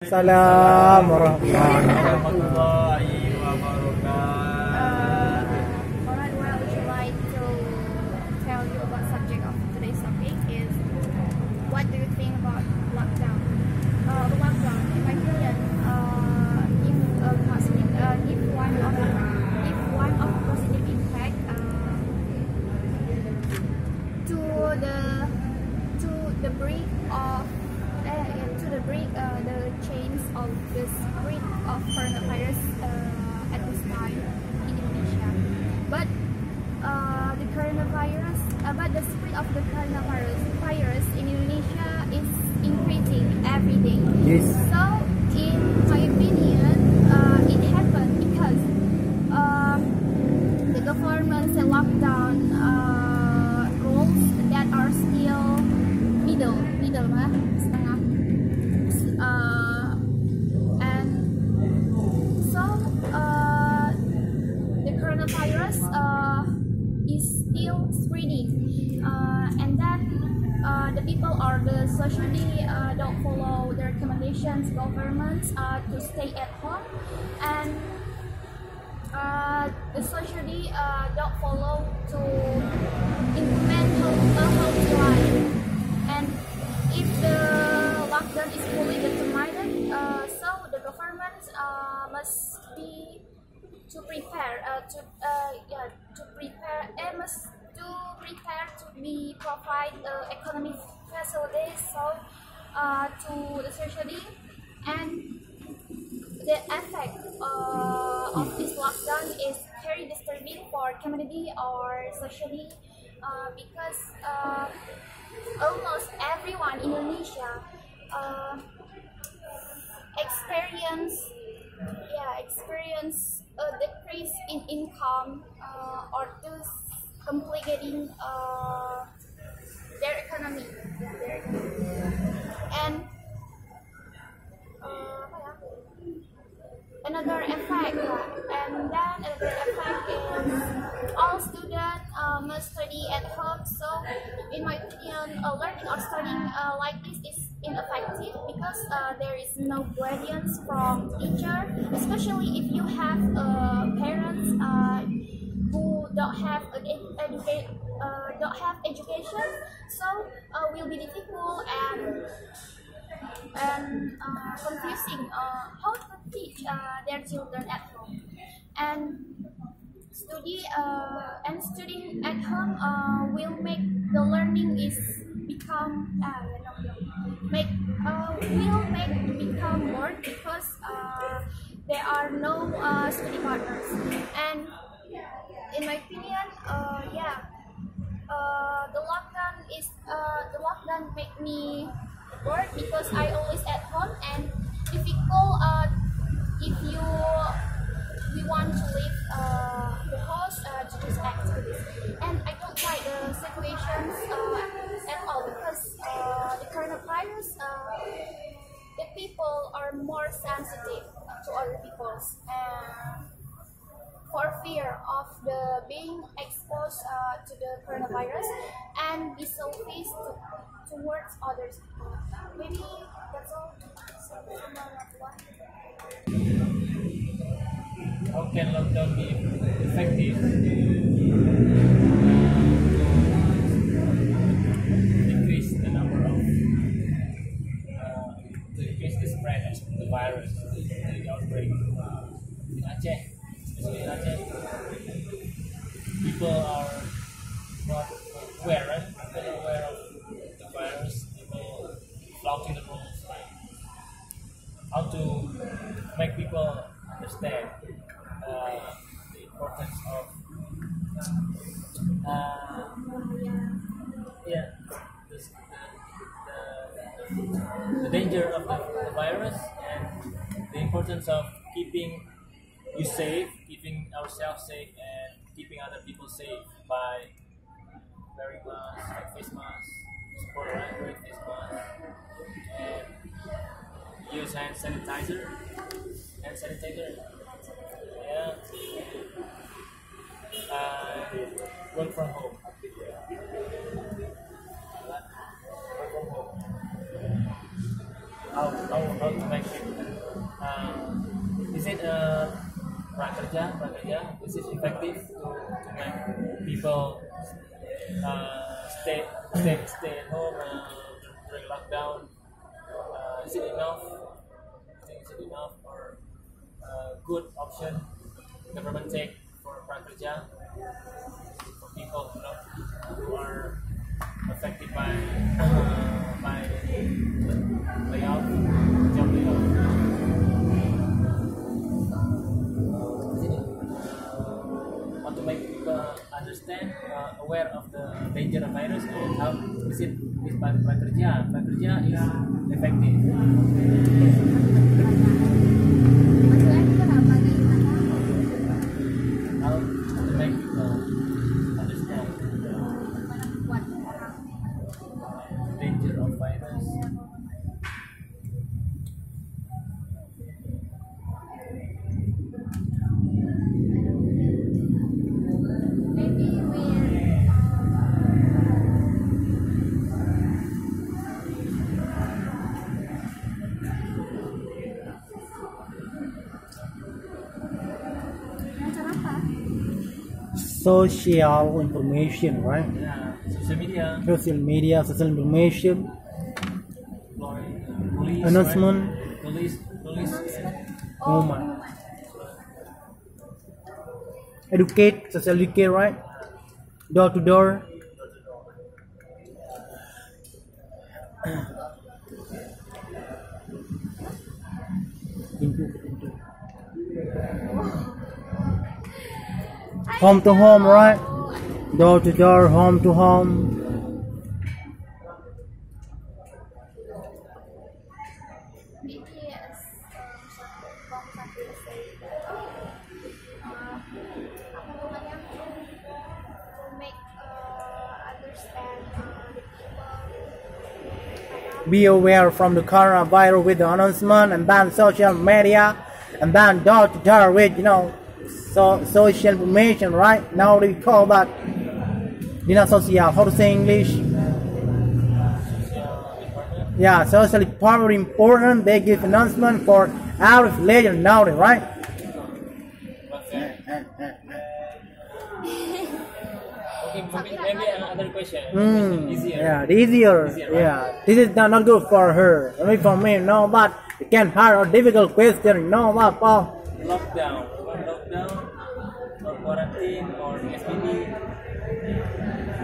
Salam warahmatullahi wabarakatuh. Alright, well, would you like to tell you about subject of today's topic is what do you think about lockdown? The lockdown, in my opinion, if one of positive impact to the break of the chains of the spread of coronavirus at this time in Indonesia. But the spread of the coronavirus in Indonesia is increasing every day. Yes. So, in my opinion, it happened because the government lockdown rules that are still middle setengah. And so the coronavirus is still spreading, and then the people or the society don't follow the recommendations governments to stay at home, and the society don't follow to implement healthy life. And if the lockdown is fully determined, so the government must be to prepare to be provide economic facilities to the society. And the effect of this lockdown is very disturbing for community or society, because almost everyone in Indonesia experience a decrease in income or thus complicating their economy. And another effect is all students must study at home. So in my opinion, learning or studying like this is ineffective because there is no guidance from teacher, especially if you have parents who don't have education. So will be difficult and confusing how to teach their children at home. And studying at home will make the learning become more because there are no study partners. And in my opinion, the lockdown make me bored because I always at home, and difficult if we want to leave the house to do activities. And I don't like the situations at all because the coronavirus, the people are more sensitive to other people's, for fear of the being exposed to the coronavirus and be selfish towards others. Maybe that's all. How can lockdown be effective to decrease the number of to decrease the spread of the virus, the outbreak in Aceh, especially in Aceh? People are not aware, right? People are aware of the virus. People flouting the rules, right? How to make people understand the importance of the danger of the virus and the importance of keeping you safe, keeping ourselves safe, and keeping other people safe by wearing masks, like face masks, support right, wearing face masks, and use hand sanitizer. Yeah. Work from home. How to make it prakerja. This is effective to make people stay at home during lockdown. Is it enough? I think is it enough or good option government take for prakerja for people who are affected by layoff, job layoff. Want to make people understand, aware of the danger of virus and how is it is prakerja. Prakerja is effective. How to make people understand the danger of virus. Social information, right? Yeah, social media, Social information, police, announcement. right? Police. Social educate, right? Door to door. Into. Home to home, right? Door to door, home to home. Be aware from the coronavirus with the announcement and then social media and then door to door with social information, right? Now we call that social, how to say English? Yeah, social department important. They give announcement for every village now, right? Okay, maybe another question. Easier. Yeah, easier. Right? Yeah, this is not good for her. Maybe for me, no, but it can hard or difficult question. No, but for Lockdown, or quarantine, or SPB.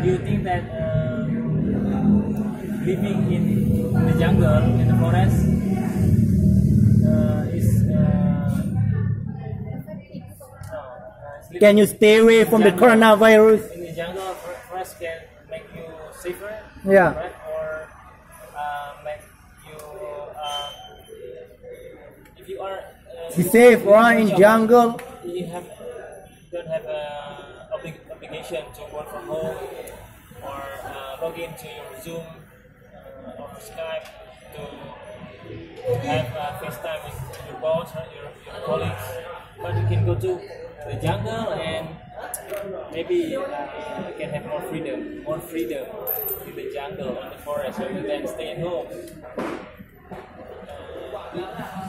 Do you think that living in the jungle, in the forest, can you stay away from the coronavirus? In the jungle, forest can make you safer, Yeah. right? Or make you, if you are Be safe, right? In jungle. you don't have obligation to work from home or log into your Zoom or Skype to have FaceTime with your boss or your colleagues, but you can go to the jungle and maybe you can have more freedom in the jungle and the forest, so you can stay at home.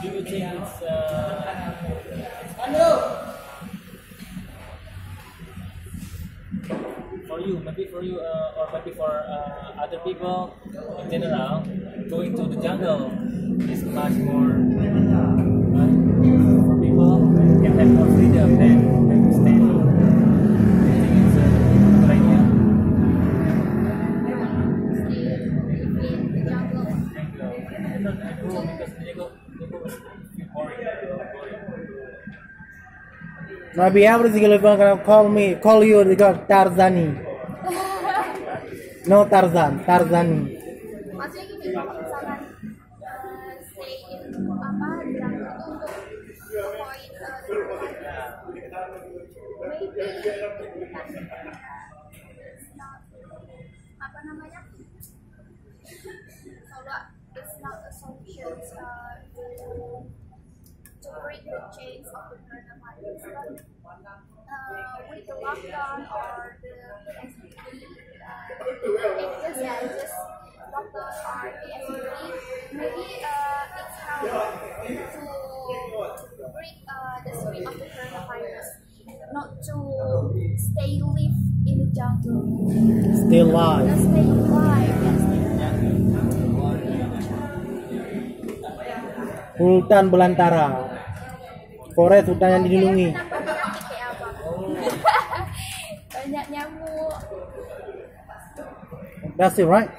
Do you think it's for you, maybe for you, or maybe for other people in general, going to the jungle is much more for people can have more freedom than stay at home. I think it's a good idea. I don't know because the jungle is boring. Maybe every single one gonna call you because Tarzani. No Tarzan, Tarzani. Maksudnya gini, kalau misalkan stay in di jungle itu untuk avoid maybe apa namanya, kalau it's not a solution to break the chains of the coronavirus, but with the lockdown or the just lockdown or the SPB, maybe it's how to break the spread of the coronavirus. not to stay live in the jungle. Still alive. Just stay alive. Yes, stay alive. Hutan belantara. Forest, hutan yang dilindungi. Kenapa penyakit kayak apa? Banyak nyamuk. That's it, right?